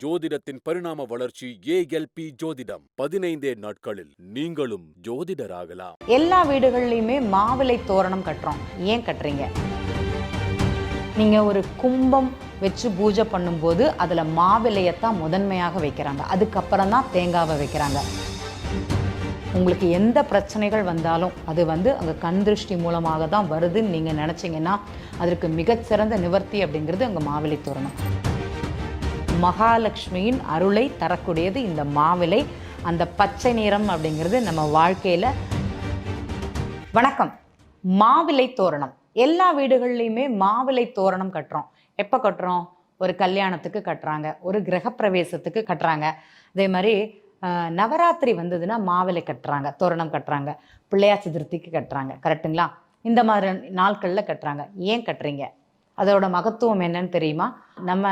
ஜோதிடத்தின் பரிணாம வளர்ச்சி ஏஎல்பி ஜோதிடம் 15 நாட்களில் நீங்களும் ஜோதிடராகலாம். எல்லா வீடுகள்லையுமே மாவிலை தோரணம் கட்டுறோம். ஏன் கட்டுறீங்க? நீங்க ஒரு கும்பம் வச்சு பூஜை பண்ணும்போது அதுல மாவிலையத்தான் முதன்மையாக வைக்கிறாங்க. அதுக்கப்புறம் தான் தேங்காவை வைக்கிறாங்க. உங்களுக்கு எந்த பிரச்சனைகள் வந்தாலும் அது அங்கே கண் திருஷ்டி மூலமாக தான் வருதுன்னு நீங்கள் நினச்சிங்கன்னா அதற்கு மிகச்சிறந்த நிவர்த்தி அப்படிங்கிறது அங்கே மாவிலை தோரணம். மகாலட்சுமியின் அருளை தரக்கூடியது இந்த மாவிலை. அந்த பச்சை நிறம் அப்படிங்கிறது நம்ம வாழ்க்கையில். வணக்கம். மாவிலை தோரணம் எல்லா வீடுகள்லையுமே மாவிலை தோரணம் கட்டுறோம். எப்போ கட்டுறோம்? ஒரு கல்யாணத்துக்கு கட்டுறாங்க, ஒரு கிரகப்பிரவேசத்துக்கு கட்டுறாங்க. அதே மாதிரி நவராத்திரி வந்ததுன்னா மாவிலை கட்டுறாங்க, தோரணம் கட்டுறாங்க, பிள்ளையார் சதுர்த்திக்கு கட்டுறாங்க. கரெக்டுங்களா? இந்த மாதிரி நாட்களில் கட்டுறாங்க. ஏன் கட்டுறீங்க? அதோட மகத்துவம் என்னன்னு தெரியுமா? நம்ம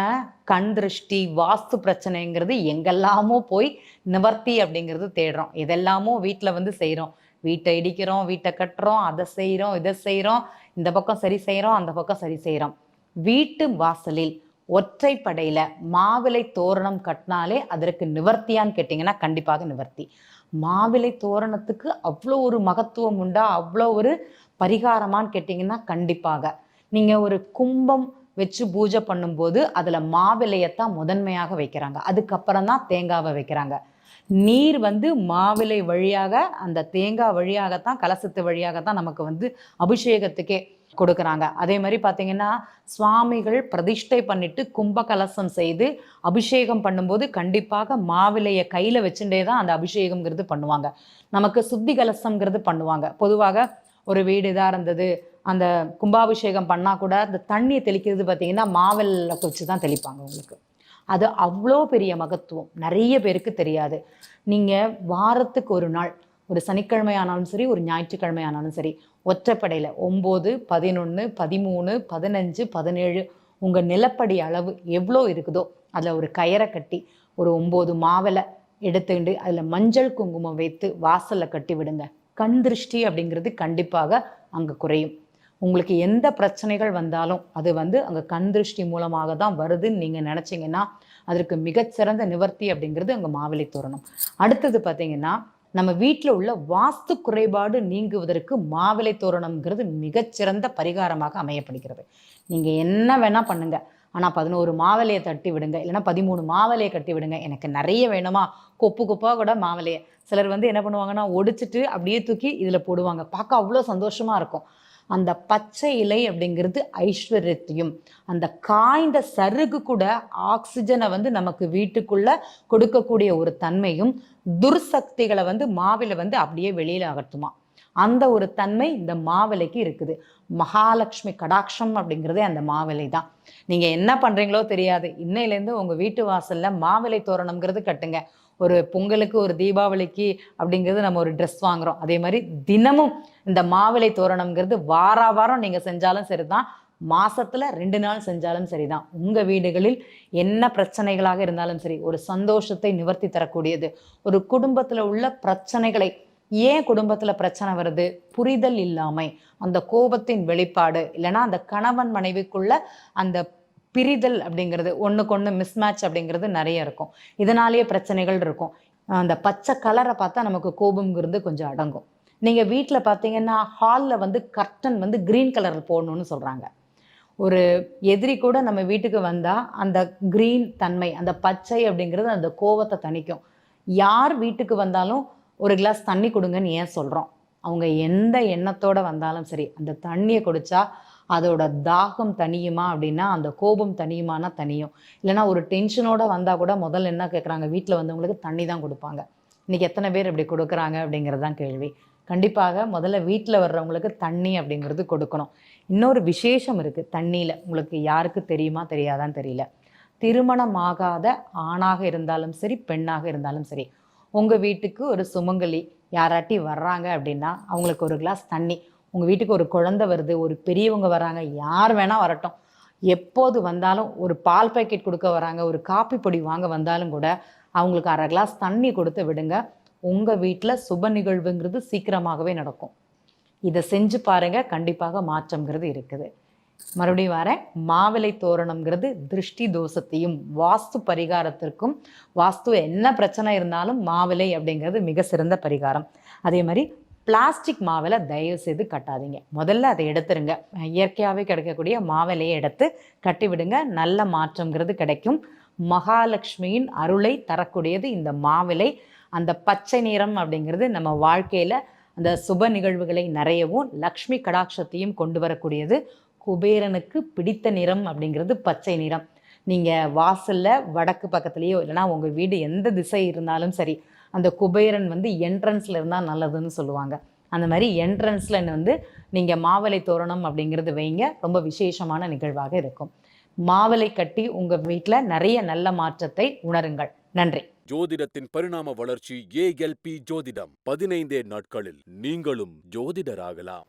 கண் திருஷ்டி வாஸ்து பிரச்சனைங்கிறது எங்கெல்லாமோ போய் நிவர்த்தி அப்படிங்கிறது தேடுறோம். இதெல்லாமோ வீட்டில் செய்கிறோம். வீட்டை இடிக்கிறோம், வீட்டை கட்டுறோம், அதை செய்கிறோம், இதை செய்கிறோம், இந்த பக்கம் சரி செய்கிறோம், அந்த பக்கம் சரி செய்கிறோம். வீட்டு வாசலில் ஒற்றைப்படையில் மாவிலை தோரணம் கட்டினாலே அதற்கு நிவர்த்தியான்னு கேட்டிங்கன்னா கண்டிப்பாக நிவர்த்தி. மாவிலை தோரணத்துக்கு அவ்வளோ ஒரு மகத்துவம் உண்டா, அவ்வளோ ஒரு பரிகாரமான்னு கேட்டிங்கன்னா கண்டிப்பாக. நீங்கள் ஒரு கும்பம் வச்சு பூஜை பண்ணும்போது அதில் மாவிலையத்தான் முதன்மையாக வைக்கிறாங்க. அதுக்கப்புறம் தான் தேங்காவை வைக்கிறாங்க. நீர் மாவிலை வழியாக, அந்த தேங்காய் வழியாகத்தான், கலசத்து வழியாகத்தான் நமக்கு அபிஷேகத்துக்கே கொடுக்குறாங்க. அதே மாதிரி பார்த்தீங்கன்னா சுவாமிகள் பிரதிஷ்டை பண்ணிட்டு கும்ப கலசம் செய்து அபிஷேகம் பண்ணும்போது கண்டிப்பாக மாவிலையை கையில் வச்சுட்டே தான் அந்த அபிஷேகம்ங்கிறது பண்ணுவாங்க. நமக்கு சுத்தி கலசம்ங்கிறது பண்ணுவாங்க. பொதுவாக ஒரு வீடு இதாக இருந்தது, அந்த கும்பாபிஷேகம் பண்ணால் கூட அந்த தண்ணியை தெளிக்கிறது பார்த்தீங்கன்னா மாவிலை வச்சு தான் தெளிப்பாங்க. உங்களுக்கு அது அவ்வளோ பெரிய மகத்துவம் நிறைய பேருக்கு தெரியாது. நீங்கள் வாரத்துக்கு ஒரு நாள், ஒரு சனிக்கிழமை ஆனாலும் சரி, ஒரு ஞாயிற்றுக்கிழமை ஆனாலும் சரி, ஒற்றைப்படையில் 9, 11, 13, 15, 17 உங்கள் நிலப்படி அளவு எவ்வளோ இருக்குதோ அதில் ஒரு கயரை கட்டி ஒரு 9 மாவிலை எடுத்துக்கிட்டு அதில் மஞ்சள் குங்குமம் வைத்து வாசலில் கட்டி விடுங்க. கண் திருஷ்டி அப்படிங்கிறது கண்டிப்பாக அங்கே குறையும். உங்களுக்கு எந்த பிரச்சனைகள் வந்தாலும் அது அங்கே கண் திருஷ்டி மூலமாக தான் வருதுன்னு நீங்கள் நினச்சிங்கன்னா அதற்கு மிகச்சிறந்த நிவர்த்தி அப்படிங்கிறது அங்கே மாவிலை தோரணம். அடுத்தது பார்த்தீங்கன்னா நம்ம வீட்டில் உள்ள வாஸ்து குறைபாடு நீங்குவதற்கு மாவிலை தோரணம்ங்கிறது மிகச்சிறந்த பரிகாரமாக அமையப்படுகிறது. நீங்கள் என்ன வேணால் பண்ணுங்கள், ஆனால் 11 மாவிலையை தட்டி விடுங்க, இல்லைன்னா 13 மாவிலையை கட்டி விடுங்க. எனக்கு நிறைய வேணுமா, கொப்பு கொப்பாக கூட மாவிலையை சிலர் என்ன பண்ணுவாங்கன்னா ஒடிச்சிட்டு அப்படியே தூக்கி இதில் போடுவாங்க. பார்க்க அவ்வளோ சந்தோஷமாக இருக்கும். அந்த பச்சை இலை அப்படிங்கிறது ஐஸ்வர்யத்தையும், அந்த காய்ந்த சருகு கூட ஆக்சிஜனை நமக்கு வீட்டுக்குள்ள கொடுக்கக்கூடிய ஒரு தன்மையும், துர்சக்திகளை மாவிலை அப்படியே வெளியில அகற்றுமா. அந்த ஒரு தன்மை இந்த மாவிலைக்கு இருக்குது. மகாலட்சுமி கடாட்சம் அப்படிங்கிறதே அந்த மாவிலை தான். நீங்க என்ன பண்றீங்களோ தெரியாது, இன்னையிலேருந்து உங்க வீட்டு வாசல்ல மாவிலை தோரணம்ங்கிறது கட்டுங்க. ஒரு பொங்கலுக்கு, ஒரு தீபாவளிக்கு அப்படிங்கிறது நம்ம ஒரு ட்ரெஸ் வாங்குறோம். அதே மாதிரி தினமும் இந்த மாவிலை தோரணம்ங்கிறது வாரம் நீங்கள் செஞ்சாலும் சரிதான், மாசத்துல 2 நாள் செஞ்சாலும் சரிதான். உங்க வீடுகளில் என்ன பிரச்சனைகளாக இருந்தாலும் சரி, ஒரு சந்தோஷத்தை நிவர்த்தி தரக்கூடியது. ஒரு குடும்பத்துல உள்ள பிரச்சனைகளை, ஏன் குடும்பத்துல பிரச்சனை வருது, புரிதல் இல்லாமை, அந்த கோபத்தின் வெளிப்பாடு, இல்லைன்னா அந்த கணவன் மனைவிக்குள்ள அந்த பிரிதல் அப்படிங்கிறது, ஒன்றுக்கு ஒன்று மிஸ்மேட்ச் அப்படிங்கிறது நிறைய இருக்கும். இதனாலேயே பிரச்சனைகள் இருக்கும். அந்த பச்சை கலரை பார்த்தா நமக்கு கோபம்ங்கிறது கொஞ்சம் அடங்கும். நீங்கள் வீட்டில் பார்த்தீங்கன்னா ஹாலில் கர்டன் க்ரீன் கலர் போடணும்னு சொல்கிறாங்க. ஒரு எதிரி கூட நம்ம வீட்டுக்கு வந்தால் அந்த க்ரீன் தன்மை, அந்த பச்சை அப்படிங்கிறது அந்த கோபத்தை தணிக்கும். யார் வீட்டுக்கு வந்தாலும் ஒரு கிளாஸ் தண்ணி கொடுங்கன்னு ஏன் சொல்கிறோம்? அவங்க எந்த எண்ணத்தோடு வந்தாலும் சரி, அந்த தண்ணியை குடித்தா அதோட தாகம் தனியுமா அப்படின்னா, அந்த கோபம் தனியுமானா தனியும். இல்லைன்னா ஒரு டென்ஷனோட வந்தால் கூட முதல்ல என்ன கேட்குறாங்க, வீட்டில் வந்தவங்களுக்கு தண்ணி தான் கொடுப்பாங்க. இன்றைக்கி எத்தனை பேர் இப்படி கொடுக்குறாங்க அப்படிங்கிறது தான் கேள்வி. கண்டிப்பாக முதல்ல வீட்டில் வர்றவங்களுக்கு தண்ணி அப்படிங்கிறது கொடுக்கணும். இன்னொரு விசேஷம் இருக்குது தண்ணியில். உங்களுக்கு யாருக்கு தெரியுமா தெரியாதான்னு தெரியல. திருமணமாகாத ஆணாக இருந்தாலும் சரி, பெண்ணாக இருந்தாலும் சரி, உங்கள் வீட்டுக்கு ஒரு சுமங்கலி யாராட்டி வர்றாங்க அப்படின்னா அவங்களுக்கு ஒரு கிளாஸ் தண்ணி, உங்கள் வீட்டுக்கு ஒரு குழந்தை வருது, ஒரு பெரியவங்க வராங்க, யார் வேணால் வரட்டும், எப்போது வந்தாலும் ஒரு பால் பேக்கெட் கொடுக்க வராங்க, ஒரு காப்பி பொடி வாங்க வந்தாலும் கூட அவங்களுக்கு 1/2 கிளாஸ் தண்ணி கொடுத்து விடுங்க. உங்கள் வீட்டில் சுப நிகழ்வுங்கிறது சீக்கிரமாகவே நடக்கும். இதை செஞ்சு பாருங்கள், கண்டிப்பாக மாற்றம்ங்கிறது இருக்குது. மறுபடியும் வரேன். மாவிலை தோரணம்ங்கிறது திருஷ்டி தோஷத்தையும் வாஸ்து பரிகாரத்திற்கும், வாஸ்து என்ன பிரச்சனை இருந்தாலும் மாவிலை அப்படிங்கிறது மிக சிறந்த பரிகாரம். அதே மாதிரி பிளாஸ்டிக் மாவிலை தயவு செய்து கட்டாதீங்க. முதல்ல அதை எடுத்துருங்க. இயற்கையாகவே கிடைக்கக்கூடிய மாவிலையை எடுத்து கட்டி விடுங்க. நல்ல மாற்றம்ங்கிறது கிடைக்கும். மகாலட்சுமியின் அருளை தரக்கூடியது இந்த மாவிலை. அந்த பச்சை நிறம் அப்படிங்கிறது நம்ம வாழ்க்கையில் அந்த சுப நிகழ்வுகளை நிறையவும் லக்ஷ்மி கடாட்சத்தையும் கொண்டு வரக்கூடியது. குபேரனுக்கு பிடித்த நிறம் அப்படிங்கிறது பச்சை நிறம். நீங்கள் வாசலில் வடக்கு பக்கத்துலேயோ இல்லைனா உங்கள் வீடு எந்த திசை இருந்தாலும் சரி, அந்த குபேரன் வந்து என்ட்ரன்ஸில் இருந்தால் நல்லதுன்னு சொல்லுவாங்க. அந்த மாதிரி என்ட்ரன்ஸில் வந்து நீங்கள் மாவிலை தோரணம் அப்படிங்கிறது வைங்க. ரொம்ப விசேஷமான நிகழ்வாக இருக்கும். மாவிலை கட்டி உங்கள் வீட்டில் நிறைய நல்ல மாற்றத்தை உணருங்கள். நன்றி. ஜோதிடத்தின் பரிணாம வளர்ச்சி ஏஎல்பி ஜோதிடம். 15 நாட்களில் நீங்களும் ஜோதிடராகலாம்.